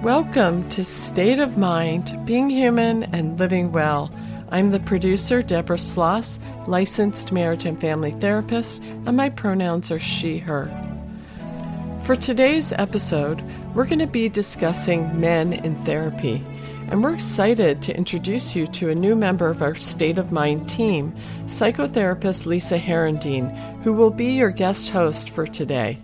Welcome to State of Mind, Being Human and Living Well. I'm the producer, Deborah Sloss, licensed marriage and family therapist, and my pronouns are she, her. For today's episode, we're going to be discussing men in therapy, and we're excited to introduce you to a new member of our State of Mind team, psychotherapist Lisa Herendeen, who will be your guest host for today.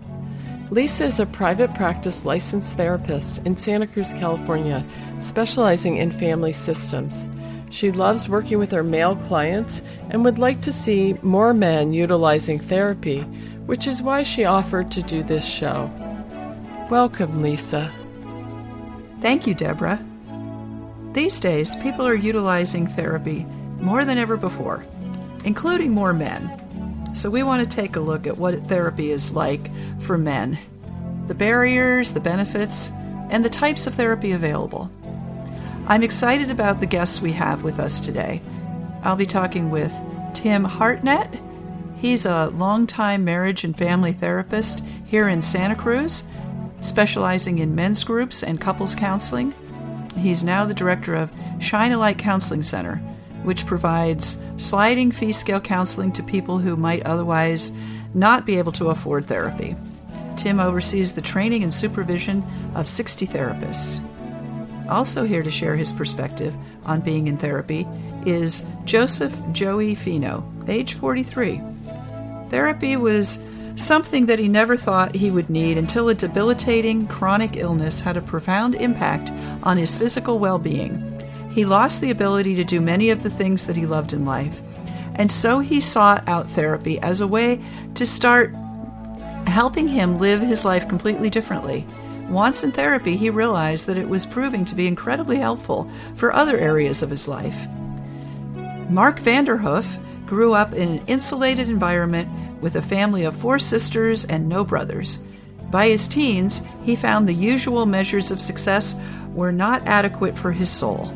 Lisa is a private practice licensed therapist in Santa Cruz, California, specializing in family systems. She loves working with her male clients and would like to see more men utilizing therapy, which is why she offered to do this show. Welcome, Lisa. Thank you, Deborah. These days, people are utilizing therapy more than ever before, including more men. So we want to take a look at what therapy is like for men, the barriers, the benefits, and the types of therapy available. I'm excited about the guests we have with us today. I'll be talking with Tim Hartnett. He's a longtime marriage and family therapist here in Santa Cruz, specializing in men's groups and couples counseling. He's now the director of Shine a Light Counseling Center, which provides sliding fee scale counseling to people who might otherwise not be able to afford therapy. Tim oversees the training and supervision of 60 therapists. Also here to share his perspective on being in therapy is Joseph Joey Fino, age 43. Therapy was something that he never thought he would need until a debilitating chronic illness had a profound impact on his physical well-being. He lost the ability to do many of the things that he loved in life, and so he sought out therapy as a way to start helping him live his life completely differently. Once in therapy, he realized that it was proving to be incredibly helpful for other areas of his life. Mark Vanderhoof grew up in an insulated environment with a family of 4 sisters and no brothers. By his teens, he found the usual measures of success were not adequate for his soul.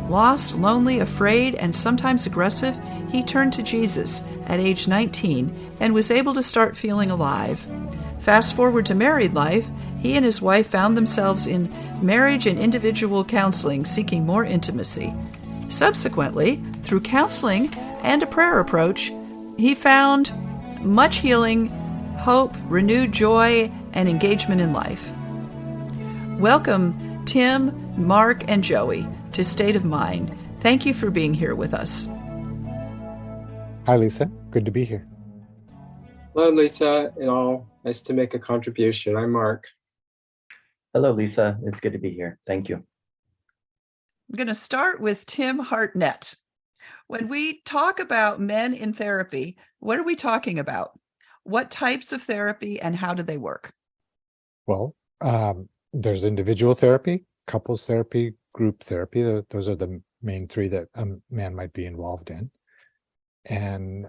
Lost, lonely, afraid, and sometimes aggressive, he turned to Jesus at age 19 and was able to start feeling alive. Fast forward to married life, he and his wife found themselves in marriage and individual counseling, seeking more intimacy. Subsequently, through counseling and a prayer approach, he found much healing, hope, renewed joy, and engagement in life. Welcome, Tim, Mark, and Joey, to State of Mind. Thank you for being here with us. Hi, Lisa. Good to be here. Hello, Lisa. Nice to make a contribution. I'm Mark. Hello, Lisa. It's good to be here. Thank you. I'm going to start with Tim Hartnett. When we talk about men in therapy, what are we talking about? What types of therapy and how do they work? Well, there's individual therapy, couples therapy, group therapy. Those are the main 3 that a man might be involved in. And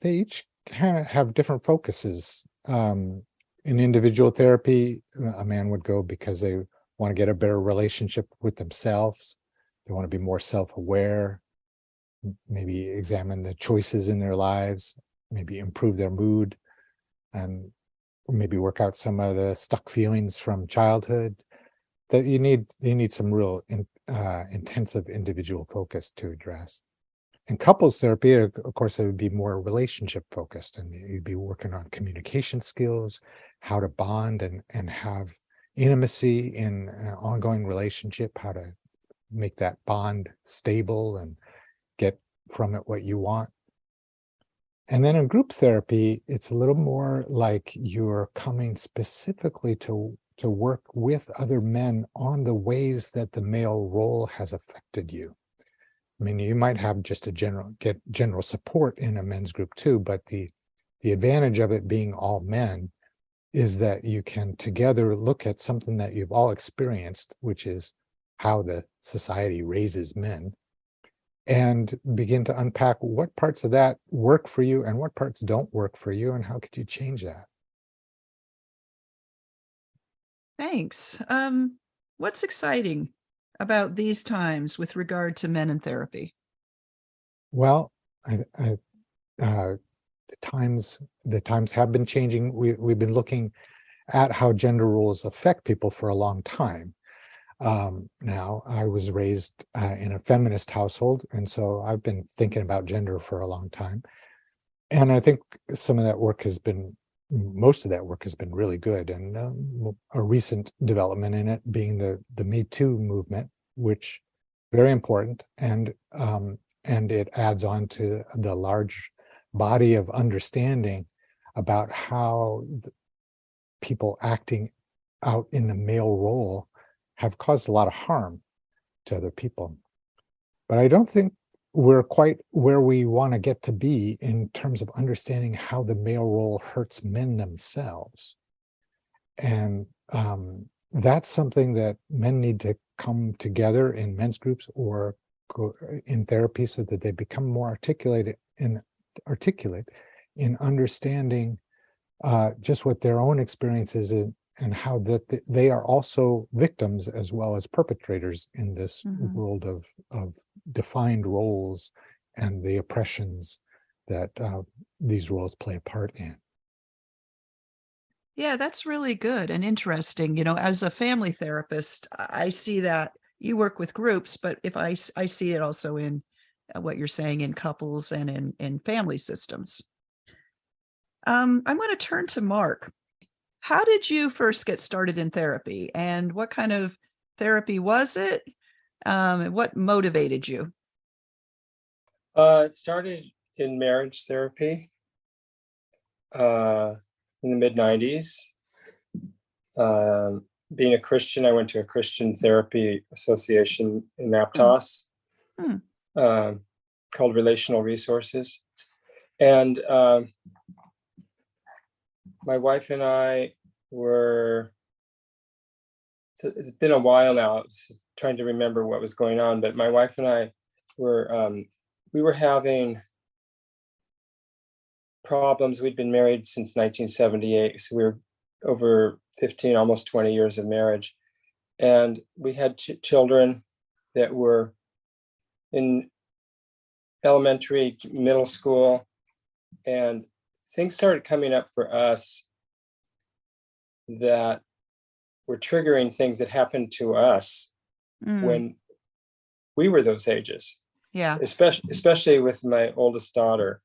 they each kind of have different focuses. In individual therapy, a man would go because they want to get a better relationship with themselves. They want to be more self-aware, maybe examine the choices in their lives, maybe improve their mood, and maybe work out some of the stuck feelings from childhood. That you need some real intensive individual focus to address. In couples therapy, of course, it would be more relationship focused, and you'd be working on communication skills, how to bond and have intimacy in an ongoing relationship, how to make that bond stable and get from it what you want. And then in group therapy, it's a little more like you're coming specifically to work with other men on the ways that the male role has affected you. I mean, you might have just get general support in a men's group too, but the advantage of it being all men is that you can together look at something that you've all experienced, which is how the society raises men, and begin to unpack what parts of that work for you and what parts don't work for you, and how could you change that? Thanks. What's exciting about these times with regard to men in therapy? Well, the times have been changing. We've been looking at how gender roles affect people for a long time. Now, I was raised in a feminist household, and so I've been thinking about gender for a long time. And I think some of that work has been, most of that work has been really good. And a recent development in it being the Me Too movement, which very important, and it adds on to the large body of understanding about how people acting out in the male role have caused a lot of harm to other people. But I don't think we're quite where we want to get to be in terms of understanding how the male role hurts men themselves. And that's something that men need to come together in men's groups or go in therapy so that they become more articulate in understanding just what their own experiences is and how that they are also victims as well as perpetrators in this world of defined roles and the oppressions that these roles play a part in. Yeah, that's really good and interesting. As a family therapist, I see that you work with groups, but if I see it also in what you're saying in couples and in family systems. I'm going to turn to Mark. How did you first get started in therapy, and what kind of therapy was it? And what motivated you? It started in marriage therapy in the mid-90s. Being a Christian, I went to a Christian therapy association in Aptos called Relational Resources. And my wife and I were, it's been a while now, trying to remember what was going on, but my wife and I were, we were having problems. We'd been married since 1978, so we were over 15, almost 20 years of marriage. And we had children that were in elementary, middle school, and things started coming up for us that were triggering things that happened to us when we were those ages. Yeah. Especially with my oldest daughter.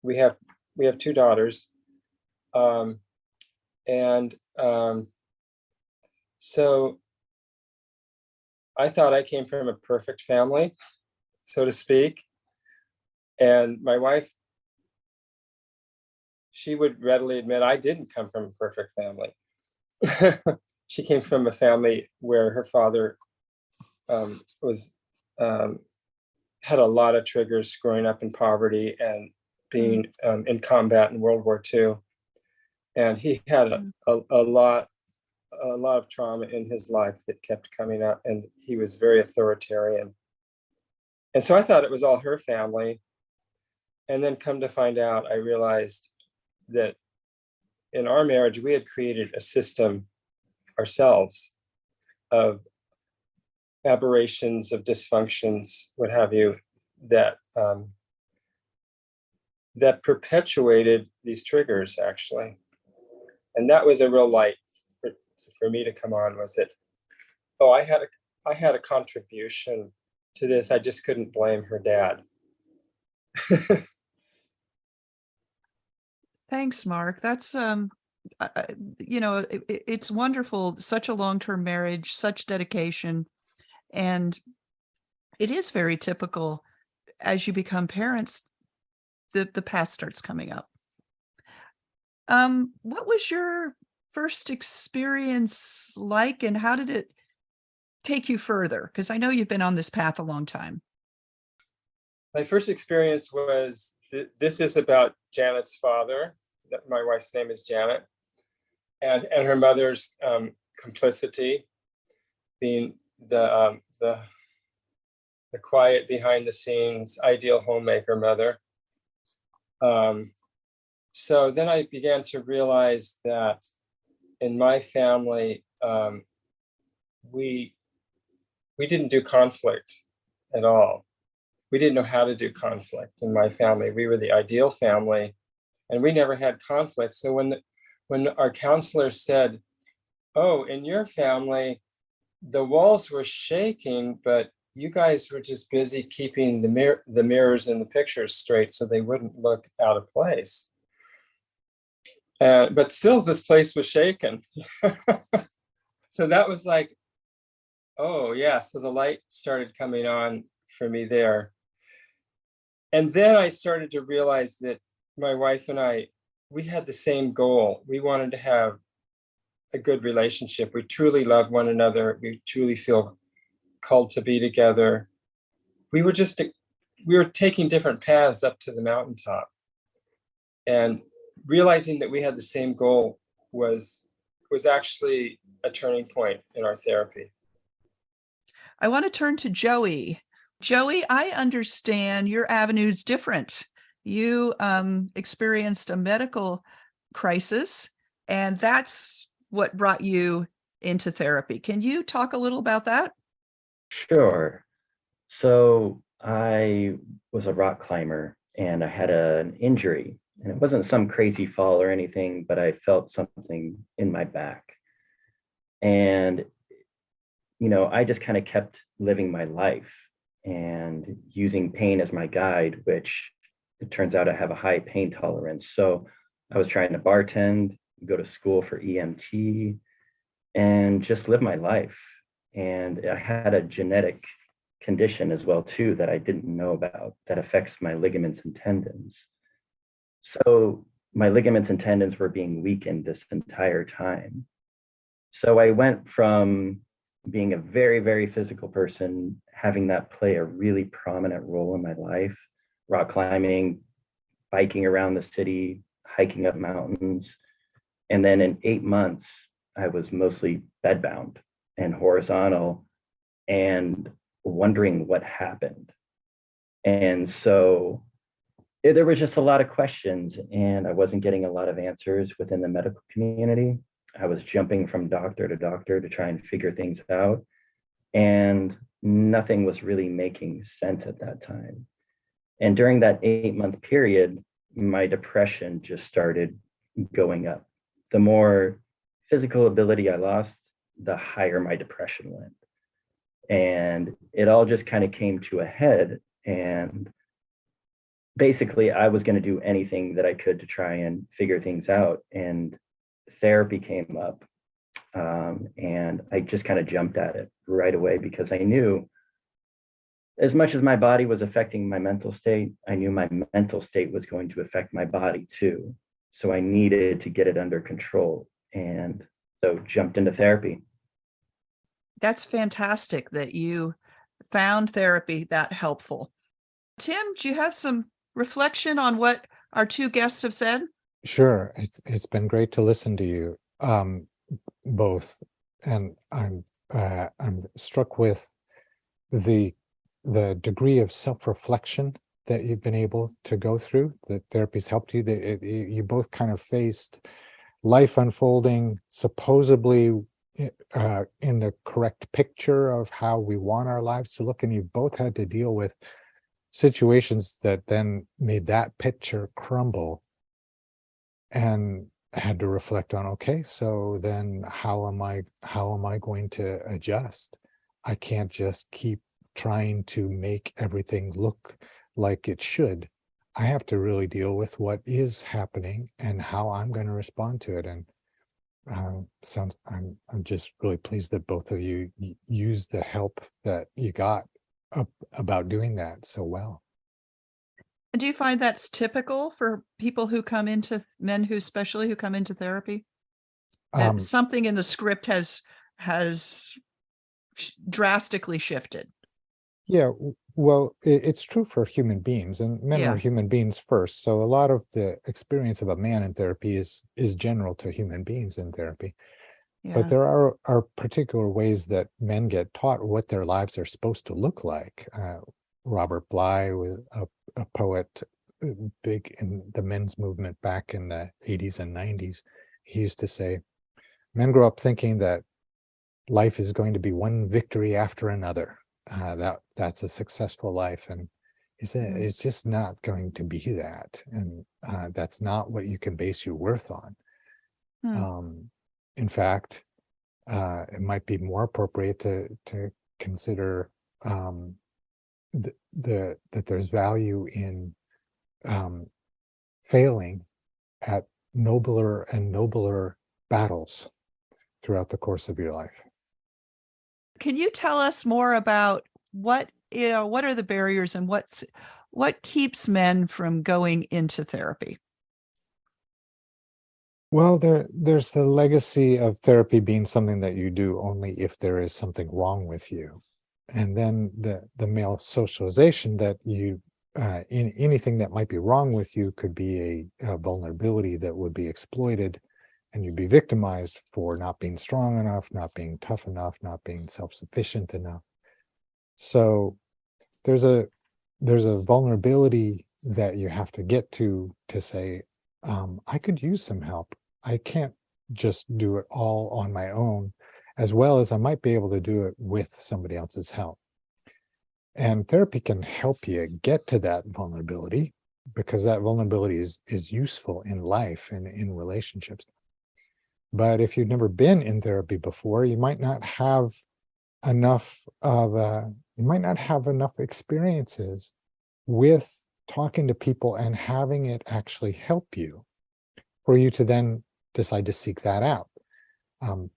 We have two daughters. So I thought I came from a perfect family, so to speak. And my wife, she would readily admit I didn't come from a perfect family. She came from a family where her father had a lot of triggers growing up in poverty and being in combat in World War II. And he had a lot of trauma in his life that kept coming up, and he was very authoritarian. And so I thought it was all her family. And then come to find out, I realized that in our marriage, we had created a system ourselves of aberrations, of dysfunctions, what have you, that that perpetuated these triggers, actually. And that was a real light for me to come on, was that, oh, I had a contribution to this. I just couldn't blame her dad. Thanks, Mark. That's it's wonderful. Such a long-term marriage, such dedication, and it is very typical as you become parents. The past starts coming up. What was your first experience like, and how did it take you further? Because I know you've been on this path a long time. My first experience was, this is about Janet's father. My wife's name is Janet, and her mother's complicity, being the quiet, behind the scenes, ideal homemaker mother. So then I began to realize that in my family, we didn't do conflict at all. We didn't know how to do conflict in my family. We were the ideal family, and we never had conflict. So when our counselor said, "Oh, in your family, the walls were shaking, but you guys were just busy keeping the mirrors and the pictures straight so they wouldn't look out of place. But still, this place was shaken. So that was like, oh yeah. So the light started coming on for me there. And then I started to realize that my wife and I, we had the same goal. We wanted to have a good relationship. We truly love one another. We truly feel called to be together. We were taking different paths up to the mountaintop. And realizing that we had the same goal was actually a turning point in our therapy. I want to turn to Joey. Joey, I understand your avenue's different. You experienced a medical crisis, and that's what brought you into therapy. Can you talk a little about that? Sure. So I was a rock climber and I had an injury, and it wasn't some crazy fall or anything, but I felt something in my back. And, I just kind of kept living my life and using pain as my guide, which it turns out I have a high pain tolerance. So I was trying to bartend, go to school for EMT, and just live my life. And I had a genetic condition as well too that I didn't know about that affects my ligaments and tendons. So my ligaments and tendons were being weakened this entire time. So I went from being a very, very physical person, having that play a really prominent role in my life, rock climbing, biking around the city, hiking up mountains. And then in 8 months, I was mostly bedbound and horizontal and wondering what happened. And so there was just a lot of questions, and I wasn't getting a lot of answers within the medical community. I was jumping from doctor to doctor to try and figure things out, and nothing was really making sense at that time. And during that 8-month period, my depression just started going up. The more physical ability I lost, the higher my depression went. And it all just kind of came to a head. And basically, I was going to do anything that I could to try and figure things out. And therapy came up. And I just kind of jumped at it right away because I knew as much as my body was affecting my mental state, I knew my mental state was going to affect my body too. So I needed to get it under control. And so jumped into therapy. That's fantastic that you found therapy that helpful. Tim, do you have some reflection on what our two guests have said? Sure. It's been great to listen to you both, and I'm struck with the degree of self-reflection that you've been able to go through. That therapy's helped you. That you both kind of faced life unfolding supposedly in the correct picture of how we want our lives to look, and you both had to deal with situations that then made that picture crumble, and had to reflect on, okay, so then how am I going to adjust? I can't just keep trying to make everything look like it should. I have to really deal with what is happening and how I'm going to respond to it. And I'm just really pleased that both of you used the help that you got about doing that so well. And do you find that's typical for people who come into men who come into therapy? That something in the script has drastically shifted. Yeah, well, it's true for human beings, and men are human beings first. So a lot of the experience of a man in therapy is general to human beings in therapy. Yeah. But there are particular ways that men get taught what their lives are supposed to look like. Robert Bly was a poet, big in the men's movement back in the 80s and 90s. He used to say, men grow up thinking that life is going to be one victory after another. That's a successful life, and he said it's just not going to be that, and that's not what you can base your worth on. In fact, it might be more appropriate to consider that there's value in failing at nobler and nobler battles throughout the course of your life. Can you tell us more about what are the barriers and what keeps men from going into therapy? Well, there's the legacy of therapy being something that you do only if there is something wrong with you. And then the male socialization that you in anything that might be wrong with you could be a vulnerability that would be exploited, and you'd be victimized for not being strong enough, not being tough enough, not being self-sufficient enough. So there's a vulnerability that you have to get to say, I could use some help. I can't just do it all on my own, as well as I might be able to do it with somebody else's help. And therapy can help you get to that vulnerability, because that vulnerability is useful in life and in relationships. But if you've never been in therapy before, you might not have enough experiences with talking to people and having it actually help you for you to then decide to seek that out.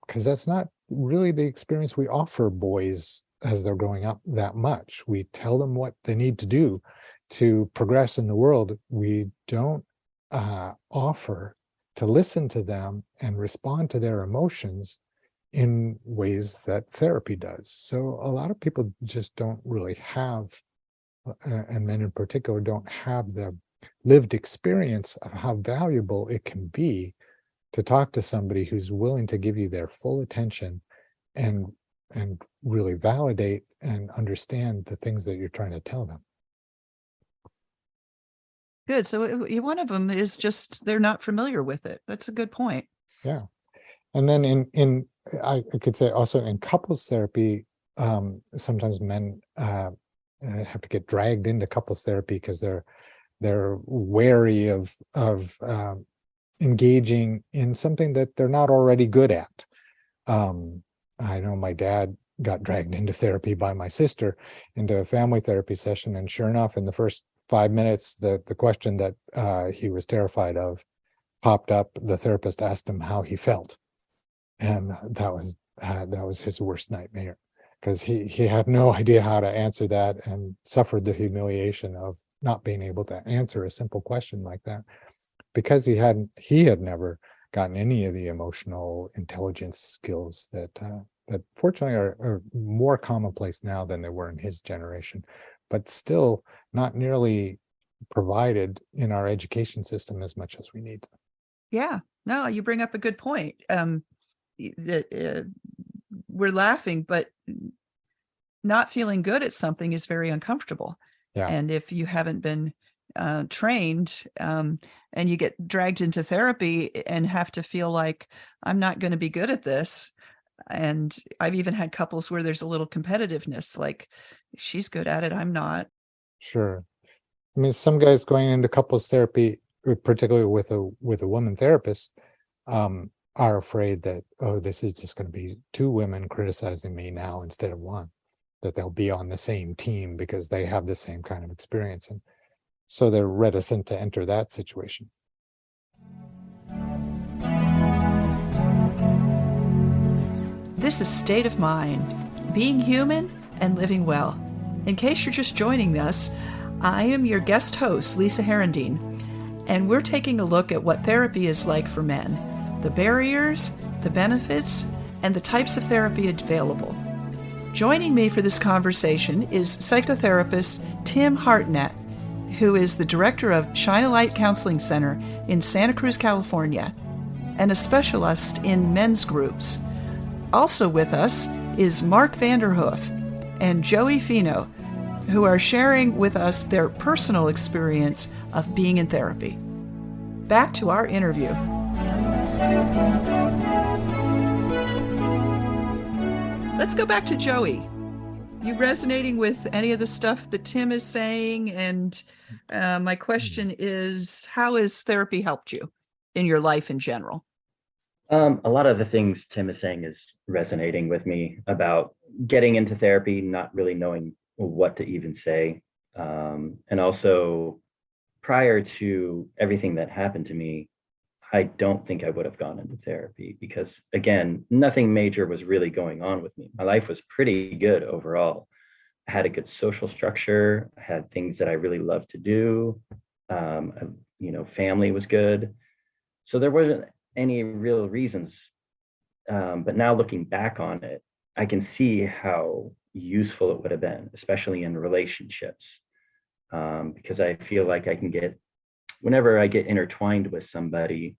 Because that's not really the experience we offer boys as they're growing up that much. We tell them what they need to do to progress in the world. We don't offer to listen to them and respond to their emotions in ways that therapy does. So a lot of people just don't really have, and men in particular, don't have the lived experience of how valuable it can be to talk to somebody who's willing to give you their full attention and really validate and understand the things that you're trying to tell them. Good. So one of them is just they're not familiar with it. That's a good point. Yeah. And then I could say also in couples therapy, sometimes men have to get dragged into couples therapy because they're wary of engaging in something that they're not already good at. I know my dad got dragged into therapy by my sister into a family therapy session, and sure enough, in the first 5 minutes, the question that he was terrified of popped up. The therapist asked him how he felt, and that was his worst nightmare, because he had no idea how to answer that and suffered the humiliation of not being able to answer a simple question like that, because he had never gotten any of the emotional intelligence skills that fortunately are more commonplace now than they were in his generation, but still not nearly provided in our education system as much as we need. Yeah, no, you bring up a good point. That we're laughing, but not feeling good at something is very uncomfortable. Yeah. And if you haven't been trained and you get dragged into therapy and have to feel like I'm not going to be good at this. And I've even had couples where there's a little competitiveness, like she's good at it, I'm not. Sure. I mean, some guys going into couples therapy, particularly with a woman therapist, are afraid that, oh, this is just going to be two women criticizing me now instead of one, that they'll be on the same team because they have the same kind of experience. And so they're reticent to enter that situation. This is State of Mind, being human and living well. In case you're just joining us, I am your guest host, Lisa Herendeen, and we're taking a look at what therapy is like for men, the barriers, the benefits, and the types of therapy available. Joining me for this conversation is psychotherapist Tim Hartnett, who is the director of Shine a Light Counseling Center in Santa Cruz, California, and a specialist in men's groups. Also with us is Mark Vanderhoof and Joey Fino, who are sharing with us their personal experience of being in therapy. Back to our interview. Let's go back to Joey. You resonating with any of the stuff that Tim is saying? And my question is, how has therapy helped you in your life in general? A lot of the things Tim is saying is resonating with me about getting into therapy, not really knowing what to even say. And also, prior to everything that happened to me, I don't think I would have gone into therapy because, again, nothing major was really going on with me. My life was pretty good overall. I had a good social structure. I had things that I really loved to do. Family was good. So there wasn't any real reasons. But now looking back on it, I can see how useful it would have been, especially in relationships, because I feel like I can get, whenever I get intertwined with somebody,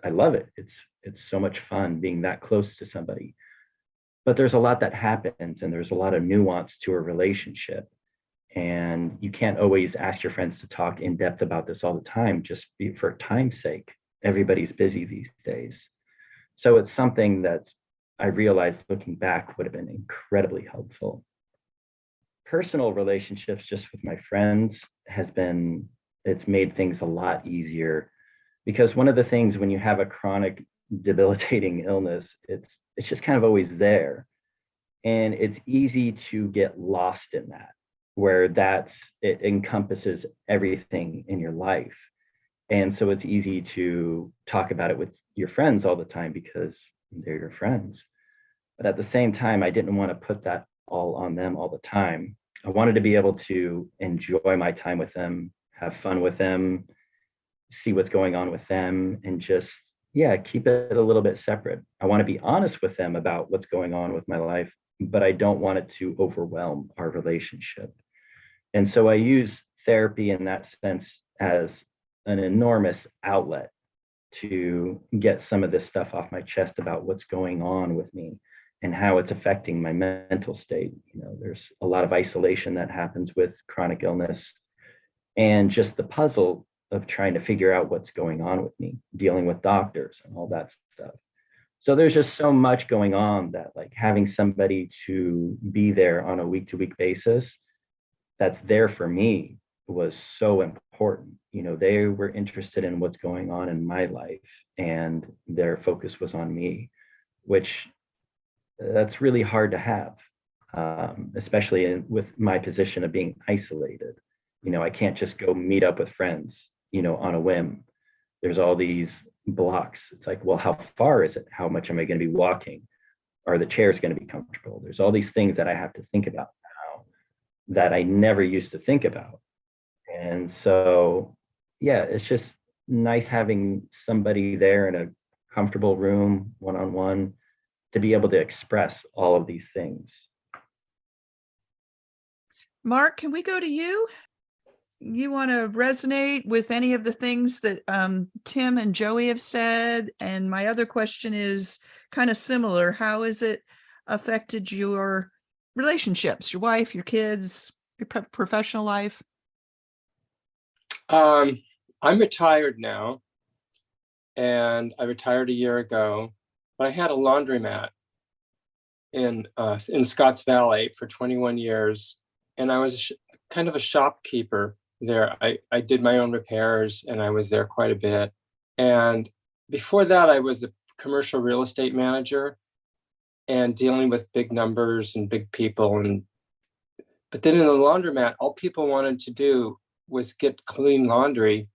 I love it. It's so much fun being that close to somebody. But there's a lot that happens, and there's a lot of nuance to a relationship. And you can't always ask your friends to talk in depth about this all the time, just for time's sake. Everybody's busy these days. So it's something that I realized looking back would have been incredibly helpful. Personal relationships just with my friends it's made things a lot easier, because one of the things when you have a chronic debilitating illness, it's just kind of always there. And it's easy to get lost in that, where it encompasses everything in your life. And so it's easy to talk about it with your friends all the time because they're your friends. But at the same time, I didn't want to put that all on them all the time. I wanted to be able to enjoy my time with them, have fun with them, see what's going on with them, and just, yeah, keep it a little bit separate. I want to be honest with them about what's going on with my life, but I don't want it to overwhelm our relationship. And so I use therapy in that sense as an enormous outlet to get some of this stuff off my chest about what's going on with me and how it's affecting my mental state. There's a lot of isolation that happens with chronic illness, and just the puzzle of trying to figure out what's going on with me, dealing with doctors and all that stuff. So there's just so much going on that, like, having somebody to be there on a week-to-week basis that's there for me was so important. They were interested in what's going on in my life, and their focus was on me, which that's really hard to have, especially with my position of being isolated. I can't just go meet up with friends, on a whim. There's all these blocks. It's like, well, how far is it? How much am I going to be walking? Are the chairs going to be comfortable? There's all these things that I have to think about now that I never used to think about. And so, yeah, it's just nice having somebody there in a comfortable room, one-on-one, to be able to express all of these things. Mark, can we go to you? You want to resonate with any of the things that Tim and Joey have said? And my other question is kind of similar. How has it affected your relationships, your wife, your kids, your professional life? I'm retired now, and I retired a year ago, but I had a laundromat in Scotts Valley for 21 years, and I was kind of a shopkeeper there. I did my own repairs, and I was there quite a bit. And before that, I was a commercial real estate manager and dealing with big numbers and big people. But then in the laundromat, all people wanted to do was get clean laundry.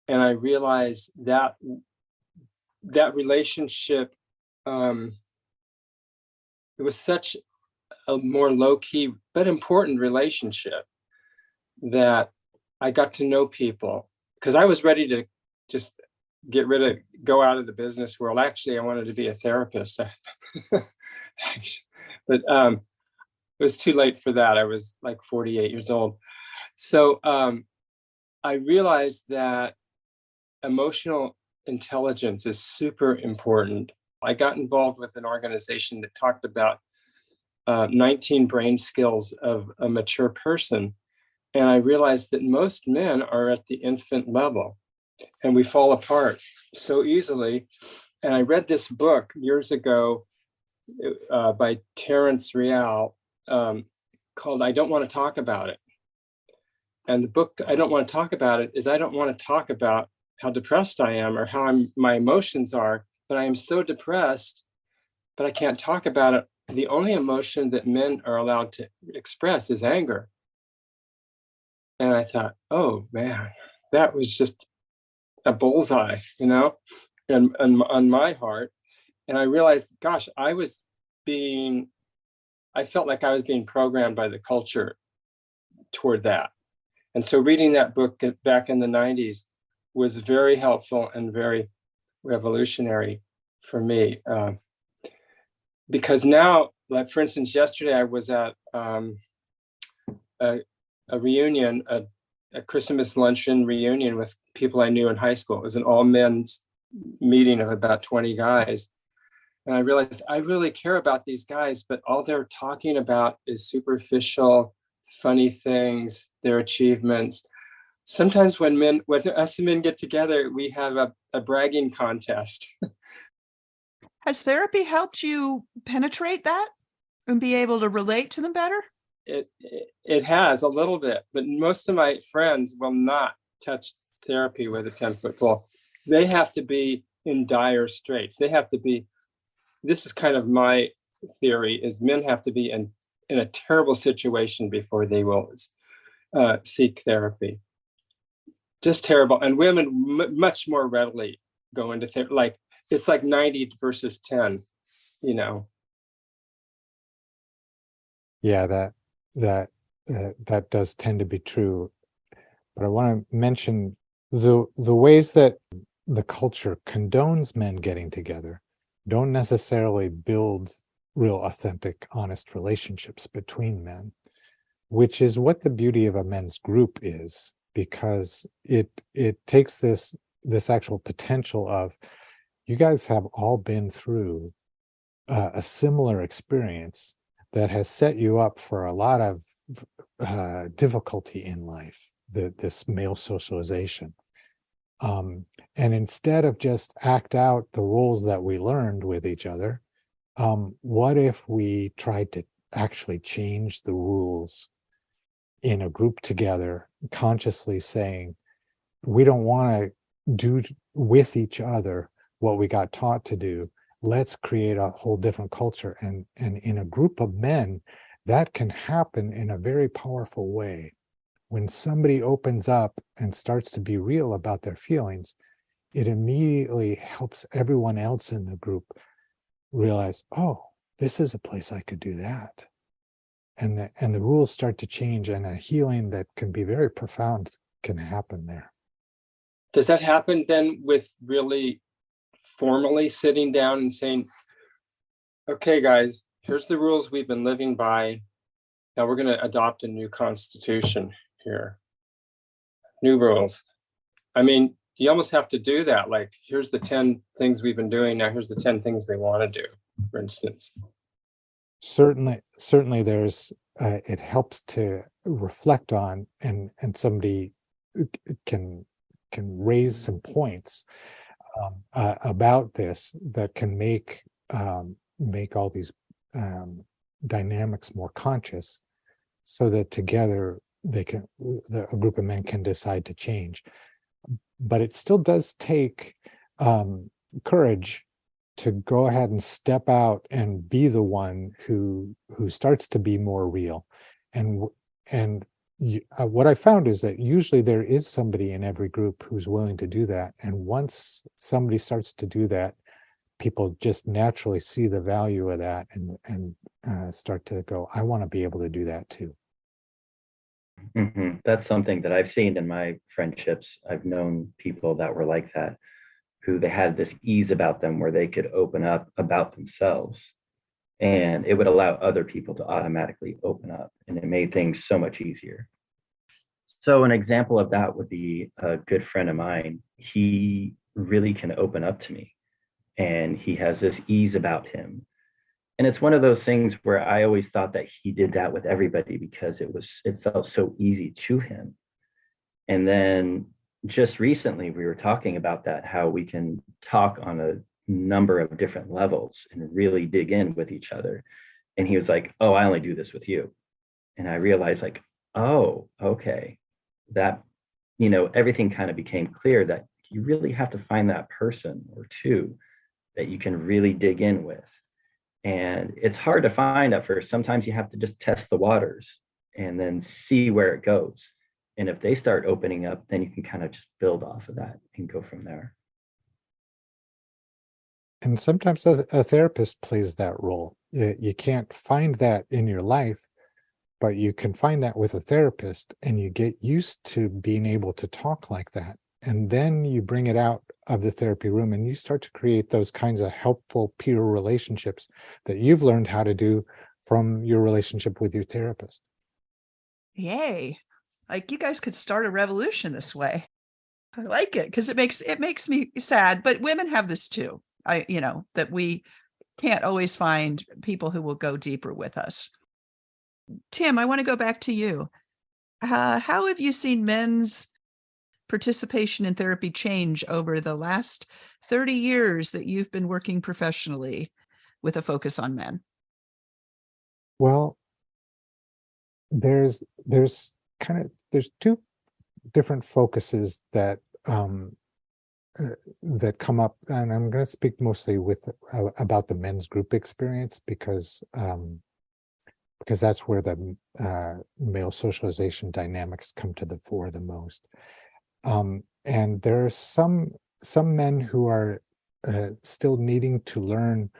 And I realized that relationship, it was such a more low-key but important relationship that I got to know people, because I was ready to just go out of the business world. Actually, I wanted to be a therapist. But it was too late for that. I was like 48 years old. So I realized that emotional intelligence is super important. I got involved with an organization that talked about 19 brain skills of a mature person. And I realized that most men are at the infant level, and we fall apart so easily. And I read this book years ago by Terrence Real called I Don't Want to Talk About It. And the book, I Don't Want to Talk About It, is I don't want to talk about how depressed I am or how my emotions are, but I am so depressed, but I can't talk about it. The only emotion that men are allowed to express is anger. And I thought, oh man, that was just a bullseye, and on my heart. And I realized, gosh, I felt like I was being programmed by the culture toward that. And so reading that book back in the 90s was very helpful and very revolutionary for me. Because now, like for instance, yesterday I was at a reunion, a Christmas luncheon reunion with people I knew in high school. It was an all men's meeting of about 20 guys. And I realized I really care about these guys, but all they're talking about is superficial, funny things, their achievements. Sometimes when us men get together, we have a bragging contest. Has therapy helped you penetrate that and be able to relate to them better? It has a little bit, but most of my friends will not touch therapy with a 10-foot pole. They have to be in dire straits. This is kind of my theory, is men have to be in a terrible situation before they will seek therapy. Just terrible. And women much more readily go into therapy. Like it's like 90 versus 10, Yeah, that does tend to be true. But I want to mention the ways that the culture condones men getting together don't necessarily build real, authentic, honest relationships between men, which is what the beauty of a men's group is, because it takes this actual potential of, you guys have all been through a similar experience that has set you up for a lot of difficulty in life, this male socialization. And instead of just act out the roles that we learned with each other, what if we tried to actually change the rules in a group together, consciously saying, we don't want to do with each other what we got taught to do. Let's create a whole different culture. And in a group of men, that can happen in a very powerful way. When somebody opens up and starts to be real about their feelings, it immediately helps everyone else in the group realize, oh, this is a place I could do that. And the rules start to change, and a healing that can be very profound can happen there. Does that happen then with really formally sitting down and saying, okay, guys, here's the rules we've been living by. Now we're going to adopt a new constitution here. New rules. I mean, you almost have to do that. Like, here's the 10 things we've been doing. Now here's the 10 things we want to do, for instance. Certainly there's, it helps to reflect on, and somebody can raise some points about this that can make all these dynamics more conscious, so that together a group of men can decide to change. But it still does take courage to go ahead and step out and be the one who starts to be more real. And what I found is that usually there is somebody in every group who's willing to do that. And once somebody starts to do that, people just naturally see the value of that and start to go, I want to be able to do that too. Mm-hmm. That's something that I've seen in my friendships. I've known people that were like that, who they had this ease about them where they could open up about themselves, and it would allow other people to automatically open up, and it made things so much easier. So an example of that would be a good friend of mine. He really can open up to me, and he has this ease about him. And it's one of those things where I always thought that he did that with everybody because it felt so easy to him. And then just recently we were talking about that, how we can talk on a number of different levels and really dig in with each other. And he was like, oh, I only do this with you. And I realized, like, oh, okay, that, everything kind of became clear that you really have to find that person or two that you can really dig in with. And it's hard to find at first. Sometimes you have to just test the waters and then see where it goes. And if they start opening up, then you can kind of just build off of that and go from there. And sometimes a therapist plays that role. You can't find that in your life, but you can find that with a therapist, and you get used to being able to talk like that. And then you bring it out of the therapy room and you start to create those kinds of helpful peer relationships that you've learned how to do from your relationship with your therapist. Yay. Like, you guys could start a revolution this way. I like it because it makes me sad, but women have this too. That we can't always find people who will go deeper with us. Tim, I want to go back to you. How have you seen men's participation in therapy change over the last 30 years that you've been working professionally with a focus on men? Well, there's two different focuses that that come up, and I'm going to speak mostly about the men's group experience because that's where the male socialization dynamics come to the fore the most. And there are some men who are still needing to learn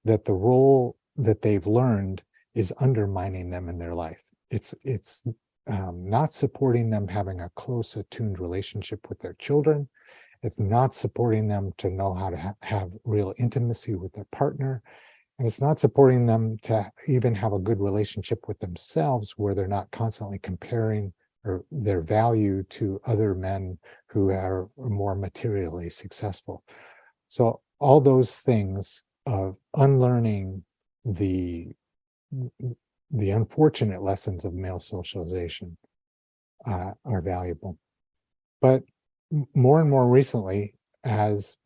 that the role that they've learned is undermining them in their life. It's not supporting them having a close, attuned relationship with their children. It's not supporting them to know how to have real intimacy with their partner. And it's not supporting them to even have a good relationship with themselves, where they're not constantly comparing or their value to other men who are more materially successful. So all those things of unlearning the unfortunate lessons of male socialization are valuable. But more and more recently, as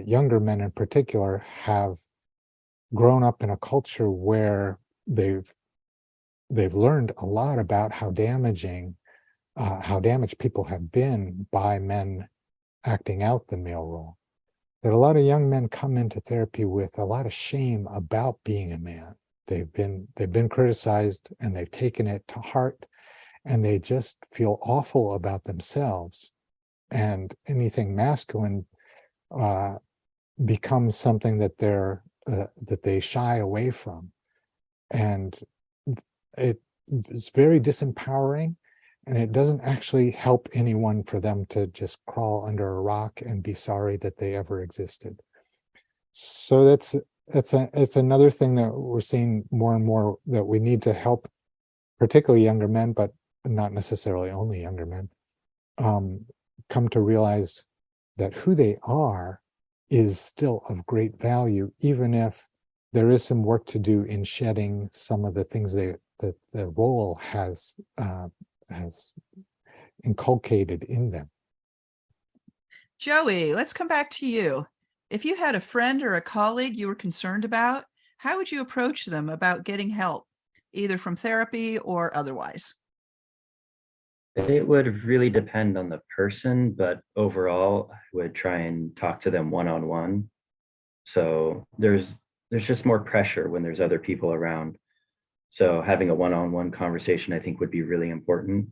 younger men in particular have grown up in a culture where they've learned a lot about how damaged people have been by men acting out the male role, that a lot of young men come into therapy with a lot of shame about being a man. They've been criticized and they've taken it to heart, and they just feel awful about themselves, and anything masculine becomes something that they shy away from. And it's very disempowering, and it doesn't actually help anyone for them to just crawl under a rock and be sorry that they ever existed. So it's another thing that we're seeing more and more, that we need to help, particularly younger men, but not necessarily only younger men, come to realize that who they are is still of great value, even if there is some work to do in shedding some of the things that the role has inculcated in them. Joey, let's come back to you. If you had a friend or a colleague you were concerned about, how would you approach them about getting help, either from therapy or otherwise? It would really depend on the person, but overall, I would try and talk to them one-on-one. So there's just more pressure when there's other people around. So having a one-on-one conversation, I think, would be really important.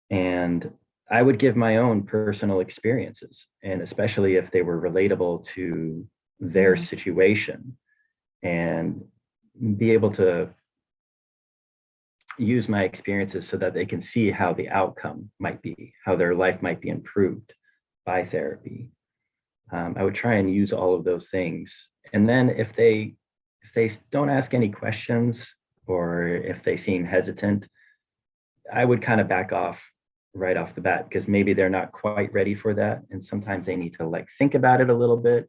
And I would give my own personal experiences, and especially if they were relatable to their situation, and be able to use my experiences so that they can see how the outcome might be, how their life might be improved by therapy. I would try and use all of those things. And then if they don't ask any questions, or if they seem hesitant, I would kind of back off right off the bat, because maybe they're not quite ready for that. And sometimes they need to think about it a little bit,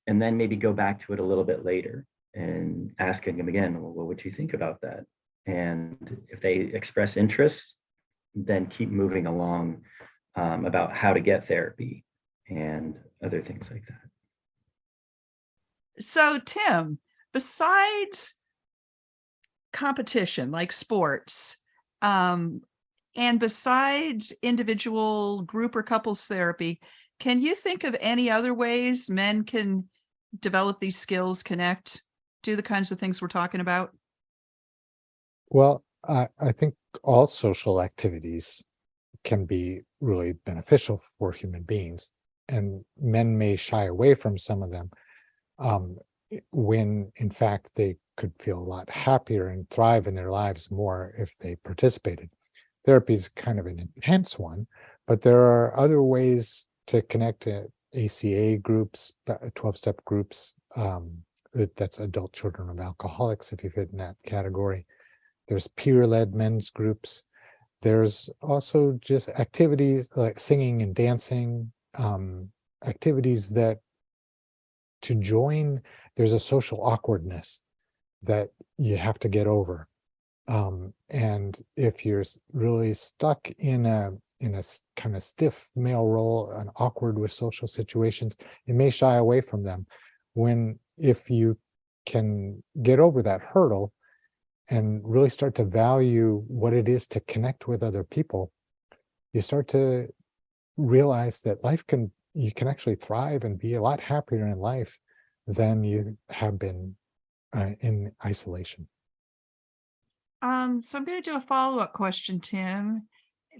and then maybe go back to it a little bit later and asking them again, well, what would you think about that? And if they express interest, then keep moving along about how to get therapy and other things like that. So, Tim, besides competition like sports, and besides individual, group, or couples therapy, can you think of any other ways men can develop these skills, connect, do the kinds of things we're talking about? Well, I think all social activities can be really beneficial for human beings, and men may shy away from some of them um, when, in fact, they could feel a lot happier and thrive in their lives more if they participated. Therapy is kind of an intense one, but there are other ways to connect to ACA groups, 12-step groups. That's adult children of alcoholics, if you fit in that category. There's peer-led men's groups. There's also just activities like singing and dancing, activities that to join, there's a social awkwardness that you have to get over. And if you're really stuck in a kind of stiff male role and awkward with social situations, you may shy away from them. If you can get over that hurdle and really start to value what it is to connect with other people, you start to realize that you can actually thrive and be a lot happier in life than you have been in isolation. So I'm going to do a follow-up question, Tim,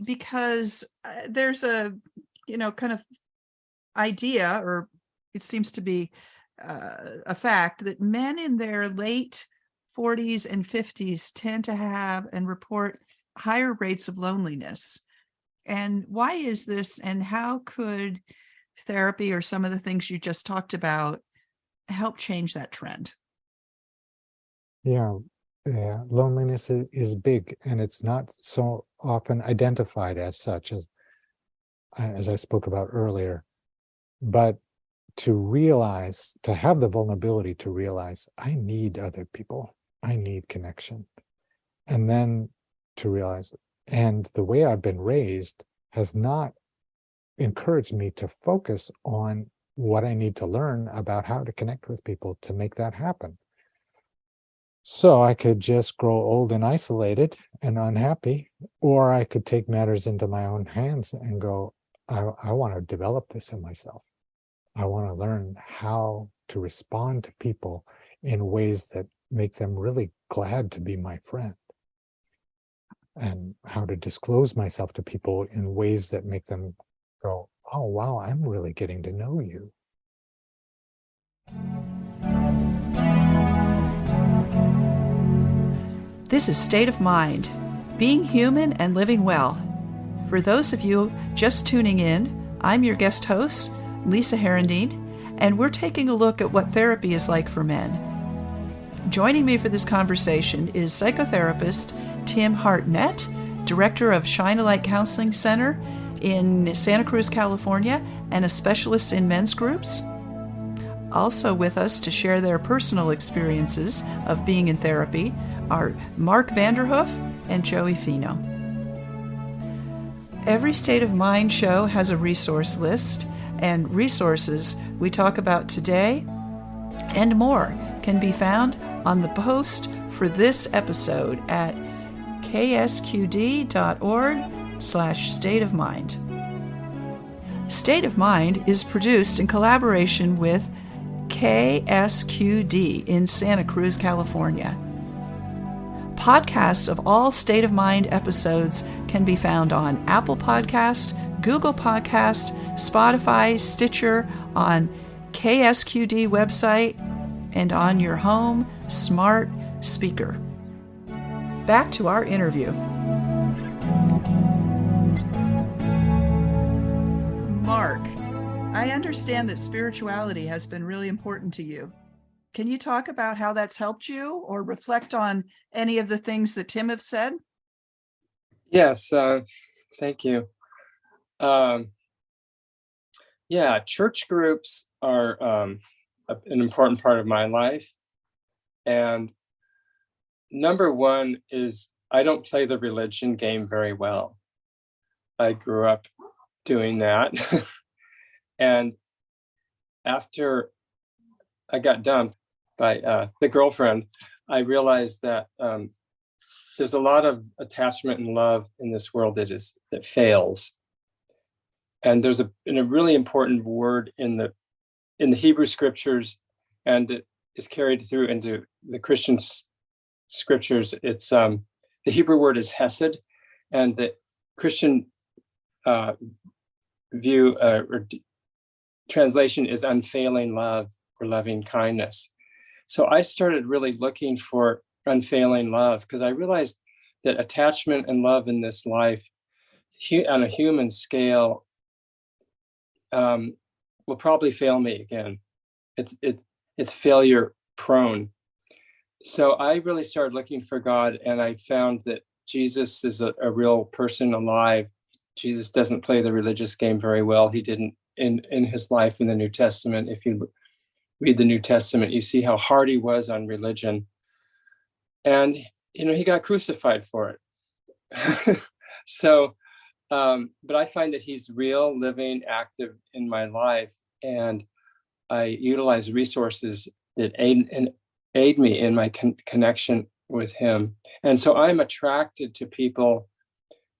because there's a, kind of idea, or it seems to be a fact, that men in their late 40s and 50s tend to have and report higher rates of loneliness. And why is this, and how could therapy or some of the things you just talked about help change that trend? Yeah, loneliness is big, and it's not so often identified as such, as I spoke about earlier. But to have the vulnerability to realize, I need other people, I need connection, and then to realize, and the way I've been raised has not encouraged me to focus on what I need to learn about how to connect with people to make that happen. So I could just grow old and isolated and unhappy, or I could take matters into my own hands and go, I want to develop this in myself. I want to learn how to respond to people in ways that make them really glad to be my friend, and how to disclose myself to people in ways that make them go, oh, wow, I'm really getting to know you. This is State of Mind, being human and living well. For those of you just tuning in, I'm your guest host, Lisa Herendeen, and we're taking a look at what therapy is like for men. Joining me for this conversation is psychotherapist Tim Hartnett, director of Shine a Light Counseling Center in Santa Cruz, California, and a specialist in men's groups. Also with us to share their personal experiences of being in therapy are Mark Vanderhoof and Joey Fino. Every State of Mind show has a resource list, and resources we talk about today and more can be found on the post for this episode at ksqd.org/stateofmind. State of Mind is produced in collaboration with KSQD in Santa Cruz, California. Podcasts of all State of Mind episodes can be found on Apple Podcast, Google Podcast, Spotify, Stitcher, on KSQD website, and on your home smart speaker. Back to our interview. Mark, I understand that spirituality has been really important to you. Can you talk about how that's helped you, or reflect on any of the things that Tim have said? Yes, thank you. Yeah, church groups are an important part of my life. And number one is I don't play the religion game very well. I grew up doing that. And after I got dumped by the girlfriend, I realized that there's a lot of attachment and love in this world that fails. And there's a really important word in the Hebrew scriptures and it is carried through into the Christian scriptures. It's the Hebrew word is hesed, and the Christian view or translation is unfailing love or loving kindness. So I started really looking for unfailing love because I realized that attachment and love in this life on a human scale will probably fail me again. It's failure prone. So I really started looking for God, and I found that Jesus is a real person alive. Jesus doesn't play the religious game very well. He didn't in his life in the New Testament. If you read the New Testament, you see how hard he was on religion. And, he got crucified for it. So, but I find that he's real, living, active in my life. And I utilize resources that aid me in my connection with him. And so I'm attracted to people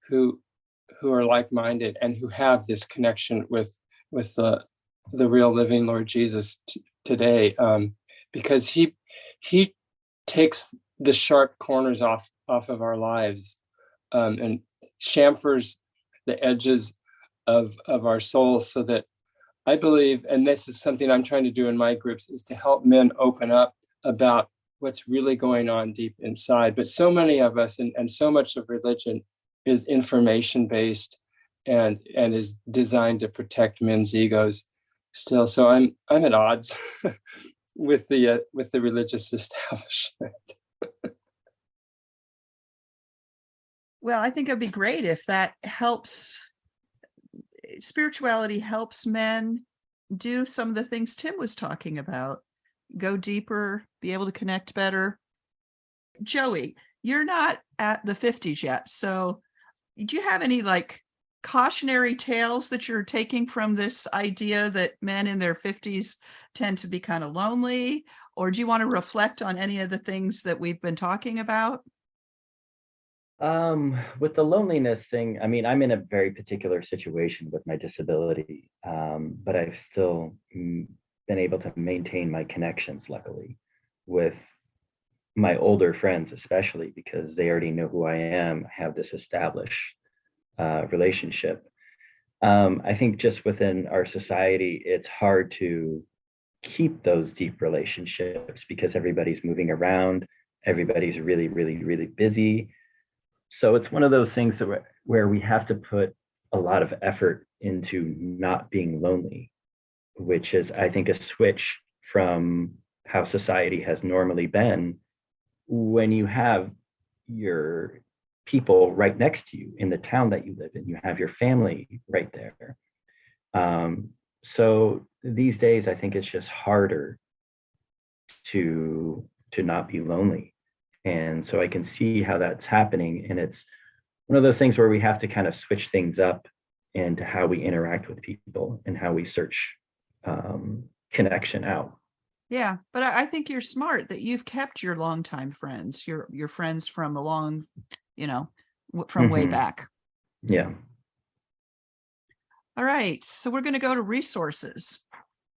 who are like-minded and who have this connection with the real living Lord Jesus today, because he takes the sharp corners off of our lives, and chamfers the edges of our souls, so that I believe, and this is something I'm trying to do in my groups, is to help men open up about what's really going on deep inside. But so many of us, and so much of religion is information based and is designed to protect men's egos still. So I'm at odds with the religious establishment. Well, I think it'd be great if that helps. Spirituality helps men do some of the things Tim was talking about, go deeper, be able to connect better. Joey, you're not at the 50s yet. So do you have any cautionary tales that you're taking from this idea that men in their 50s tend to be kind of lonely? Or do you want to reflect on any of the things that we've been talking about? With the loneliness thing, I mean, I'm in a very particular situation with my disability, but I've still been able to maintain my connections, luckily, with my older friends, especially because they already know who I am, have this established relationship. I think just within our society, it's hard to keep those deep relationships because everybody's moving around, everybody's really, really, really busy. So it's one of those things that where we have to put a lot of effort into not being lonely, which is, I think, a switch from how society has normally been when you have your people right next to you in the town that you live in, you have your family right there. So these days, I think it's just harder to not be lonely. And so I can see how that's happening. And it's one of those things where we have to kind of switch things up into how we interact with people and how we search connection out. Yeah, but I think you're smart that you've kept your longtime friends, your friends from a long, from way back. Yeah. All right, so we're going to go to resources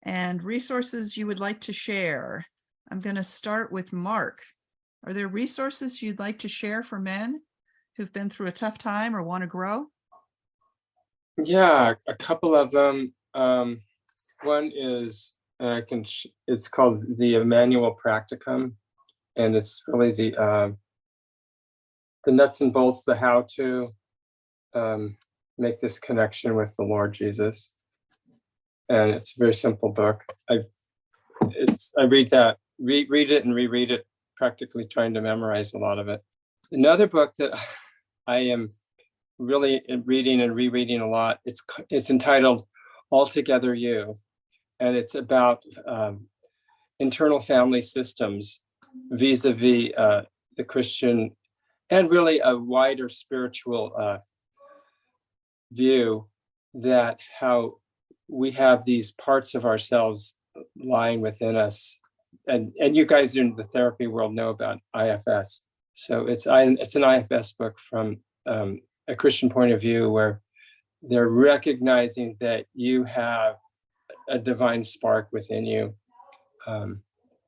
and resources you would like to share. I'm going to start with Mark. Are there resources you'd like to share for men who've been through a tough time or want to grow? Yeah, a couple of them. One is, it's called the Emmanuel Practicum, and it's really the nuts and bolts, the how to make this connection with the Lord Jesus. And it's a very simple book. I read it and reread it, practically trying to memorize a lot of it. Another book that I am really reading and rereading a lot, it's entitled Altogether You, and it's about internal family systems vis-a-vis the Christian and really a wider spiritual view, that how we have these parts of ourselves lying within us. And you guys in the therapy world know about IFS. So it's an IFS book from a Christian point of view, where they're recognizing that you have a divine spark within you.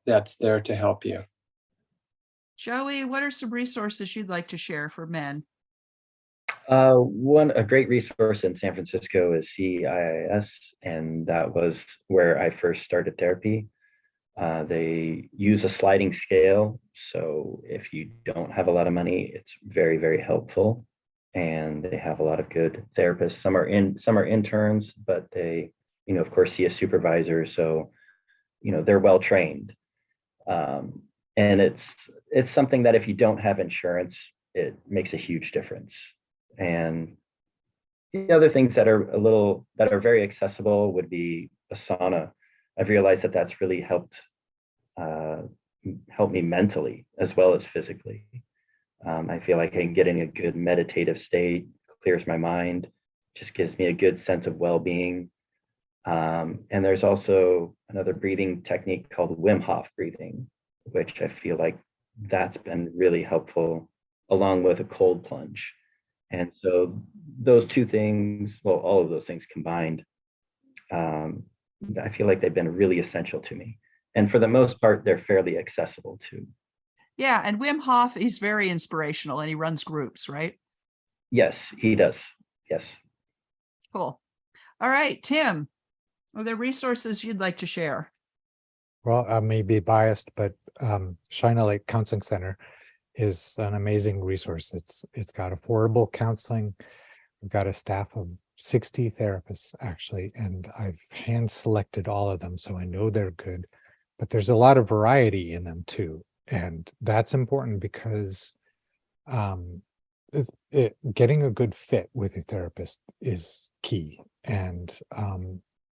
that's there to help you. Joey, what are some resources you'd like to share for men? A great resource in San Francisco is CIIS, and that was where I first started therapy. They use a sliding scale, so if you don't have a lot of money, it's very, very helpful. And they have a lot of good therapists. Some are interns, but they, of course, see a supervisor, so they're well trained. And it's something that if you don't have insurance, it makes a huge difference. And the other things that are very accessible would be a sauna. I've realized that that's really helped me mentally as well as physically. I feel like I can get in a good meditative state, clears my mind, just gives me a good sense of well-being. And there's also another breathing technique called Wim Hof breathing, which I feel like that's been really helpful, along with a cold plunge. And so those two things, well, all of those things combined, I feel like they've been really essential to me. And for the most part, they're fairly accessible too. Yeah, and Wim Hof, he's very inspirational and he runs groups, right? Yes, he does. Yes. Cool. All right, Tim, are there resources you'd like to share? Well, I may be biased, but Shine a Light Counseling Center is an amazing resource. It's got affordable counseling. We've got a staff of 60 therapists actually, and I've hand selected all of them, so I know they're good. But there's a lot of variety in them too, and that's important because getting a good fit with your therapist is key. And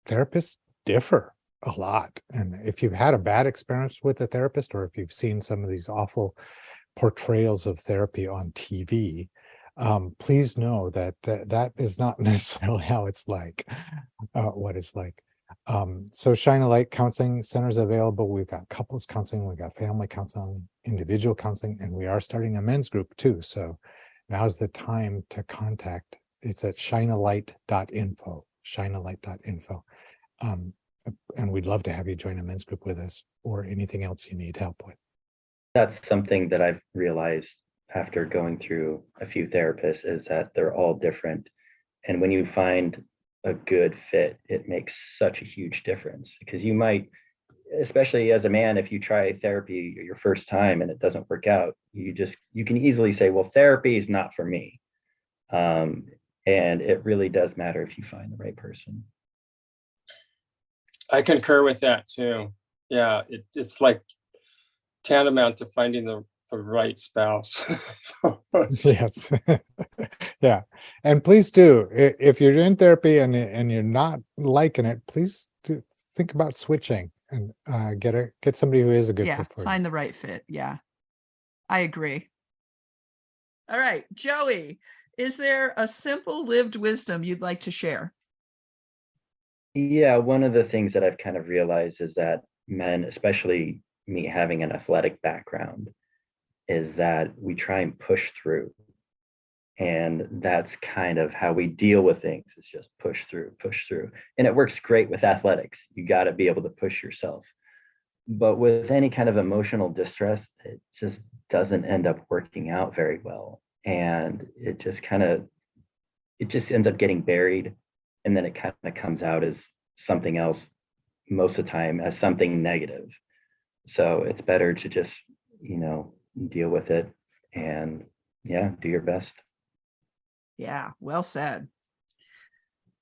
therapists differ a lot, and if you've had a bad experience with a therapist, or if you've seen some of these awful portrayals of therapy on TV, please know that that is not necessarily how it's like, what it's like. So Shine a Light Counseling Center is available. We've got couples counseling, we've got family counseling, individual counseling, and we are starting a men's group too. So now's the time to contact. It's at shinealight.info, shinealight.info. And we'd love to have you join a men's group with us, or anything else you need help with. That's something that I've realized after going through a few therapists, is that they're all different. And when you find a good fit, it makes such a huge difference, because you might, especially as a man, if you try therapy your first time and it doesn't work out, you can easily say, well, therapy is not for me. And it really does matter if you find the right person. I concur with that too. Yeah, it's like tantamount to finding the right spouse. Yes. Yeah. And please do, if you're in therapy and you're not liking it, please do think about switching and get somebody who is a good fit for you. Find the right fit. Yeah, I agree. All right, Joey, is there a simple lived wisdom you'd like to share? Yeah, one of the things that I've kind of realized is that men, especially me having an athletic background, is that we try and push through. And that's kind of how we deal with things, is just push through. And it works great with athletics. You got to be able to push yourself. But with any kind of emotional distress, it just doesn't end up working out very well. And it just ends up getting buried. And then it kind of comes out as something else, most of the time as something negative. So it's better to just, deal with it and do your best. Yeah, well said.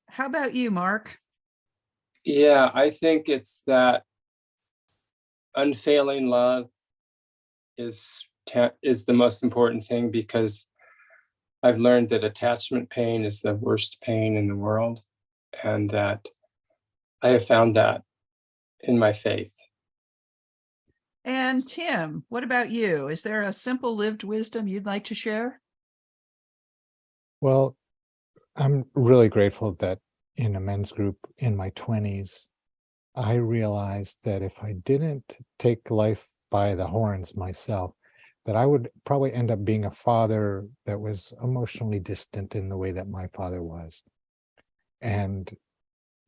How about you, Mark? Yeah, I think it's that unfailing love is the most important thing, because I've learned that attachment pain is the worst pain in the world, and that I have found that in my faith. And Tim, what about you? Is there a simple lived wisdom you'd like to share? Well, I'm really grateful that in a men's group in my 20s, I realized that if I didn't take life by the horns myself, that I would probably end up being a father that was emotionally distant in the way that my father was. And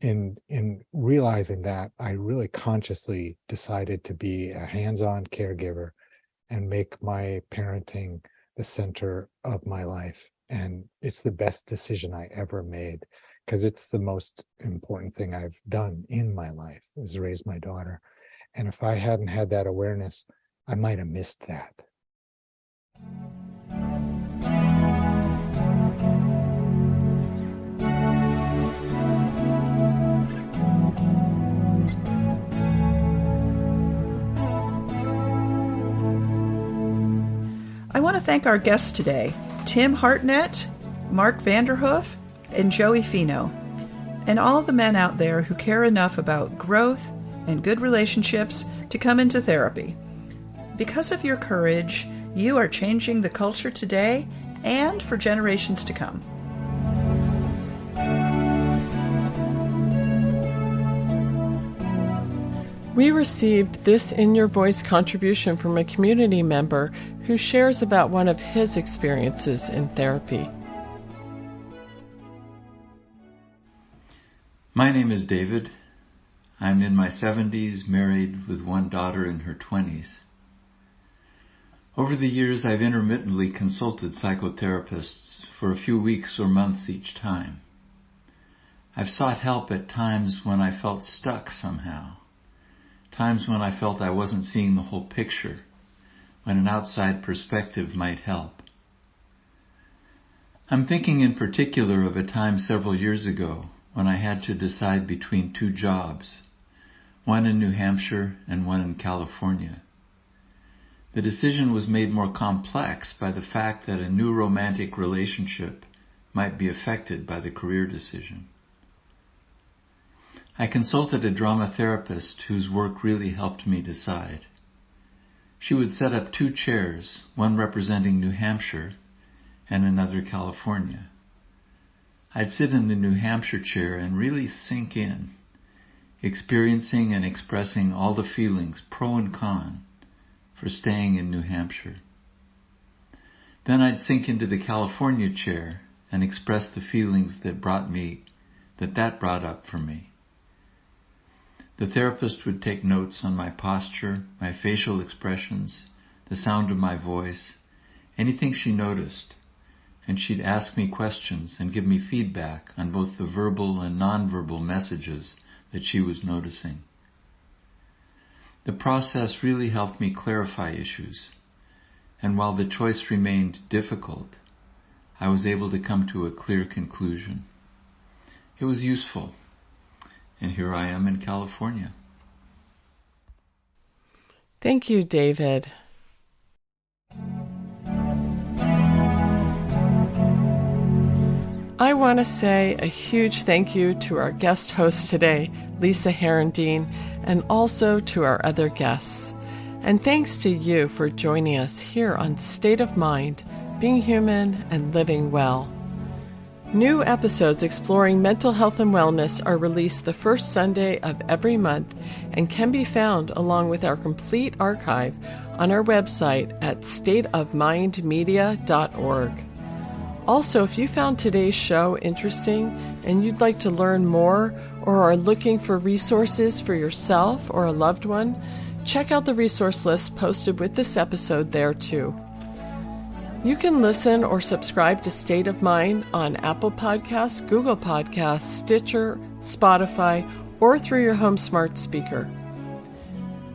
in realizing that, I really consciously decided to be a hands-on caregiver and make my parenting the center of my life. And it's the best decision I ever made, because it's the most important thing I've done in my life, is raise my daughter. And if I hadn't had that awareness, I might have missed that. I want to thank our guests today, Tim Hartnett, Mark Vanderhoof, and Joey Fino, and all the men out there who care enough about growth and good relationships to come into therapy. Because of your courage, you are changing the culture today and for generations to come. We received this In Your Voice contribution from a community member who shares about one of his experiences in therapy. My name is David. I'm in my 70s, married with one daughter in her 20s. Over the years, I've intermittently consulted psychotherapists for a few weeks or months each time. I've sought help at times when I felt stuck somehow. Times when I felt I wasn't seeing the whole picture, when an outside perspective might help. I'm thinking in particular of a time several years ago when I had to decide between two jobs, one in New Hampshire and one in California. The decision was made more complex by the fact that a new romantic relationship might be affected by the career decision. I consulted a drama therapist whose work really helped me decide. She would set up two chairs, one representing New Hampshire and another California. I'd sit in the New Hampshire chair and really sink in, experiencing and expressing all the feelings, pro and con, for staying in New Hampshire. Then I'd sink into the California chair and express the feelings that brought up for me. The therapist would take notes on my posture, my facial expressions, the sound of my voice, anything she noticed, and she'd ask me questions and give me feedback on both the verbal and nonverbal messages that she was noticing. The process really helped me clarify issues, and while the choice remained difficult, I was able to come to a clear conclusion. It was useful. And here I am in California. Thank you, David. I want to say a huge thank you to our guest host today, Lisa Herendeen, and also to our other guests. And thanks to you for joining us here on State of Mind, Being Human and Living Well. New episodes exploring mental health and wellness are released the first Sunday of every month and can be found along with our complete archive on our website at stateofmindmedia.org. Also, if you found today's show interesting and you'd like to learn more or are looking for resources for yourself or a loved one, check out the resource list posted with this episode there too. You can listen or subscribe to State of Mind on Apple Podcasts, Google Podcasts, Stitcher, Spotify, or through your home smart speaker.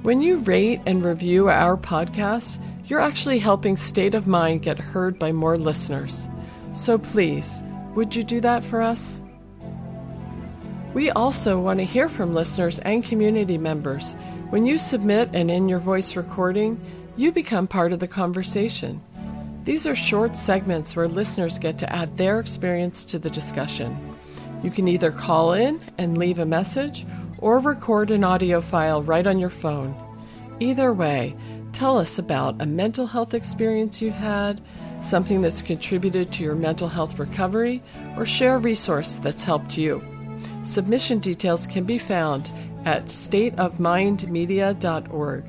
When you rate and review our podcast, you're actually helping State of Mind get heard by more listeners. So please, would you do that for us? We also want to hear from listeners and community members. When you submit an In Your Voice recording, you become part of the conversation. These are short segments where listeners get to add their experience to the discussion. You can either call in and leave a message or record an audio file right on your phone. Either way, tell us about a mental health experience you've had, something that's contributed to your mental health recovery, or share a resource that's helped you. Submission details can be found at stateofmindmedia.org.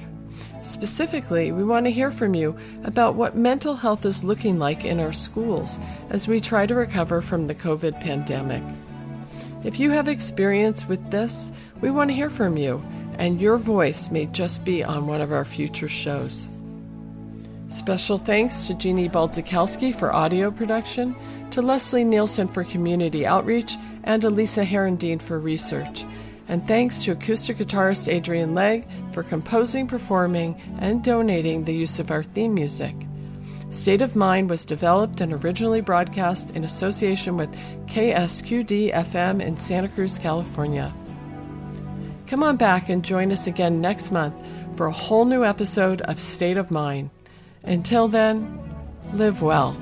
Specifically, we want to hear from you about what mental health is looking like in our schools as we try to recover from the COVID pandemic. If you have experience with this, we want to hear from you, and your voice may just be on one of our future shows. Special thanks to Jeannie Baldzikowski for audio production, to Leslie Nielsen for community outreach, and to Lisa Herendeen for research. And thanks to acoustic guitarist Adrian Legg for composing, performing, and donating the use of our theme music. State of Mind was developed and originally broadcast in association with KSQD-FM in Santa Cruz, California. Come on back and join us again next month for a whole new episode of State of Mind. Until then, live well.